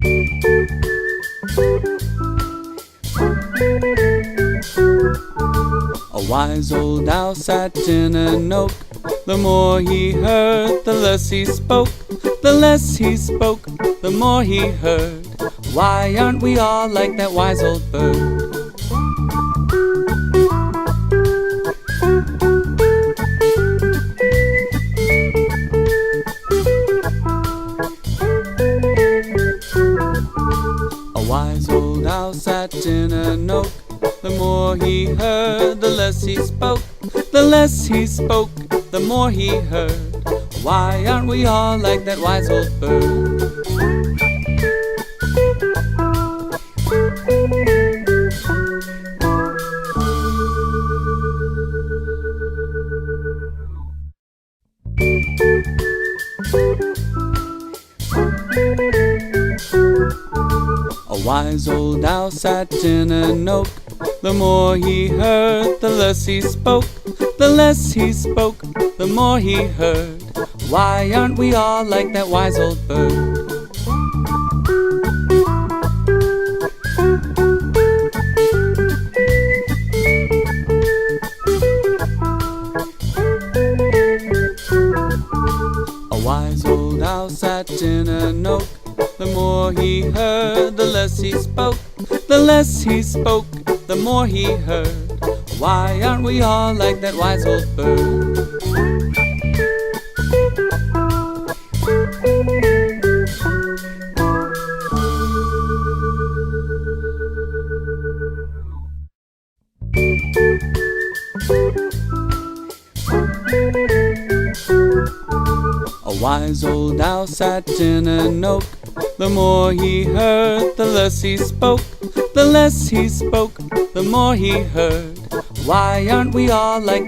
A wise old owl sat in an oak. The more he heard, the less he spoke. The less he spoke, the more he heard. Why aren't we all like that wise old bird? A wise old owl sat in an oak. The more he heard, the less he spoke. The less he spoke, the more he heard. Why aren't we all like that wise old bird? A wise old owl sat in an oak. The more he heard, the less he spoke. The less he spoke, the more he heard. Why aren't we all like that wise old bird? A wise old owl sat in an oak. The more he heard, the less he spoke. The less he spoke, the more he heard. Why aren't we all like that wise old bird? A wise old owl sat in an oak. The more he heard, the less he spoke. The less he spoke, the more he heard. Why aren't we all like that?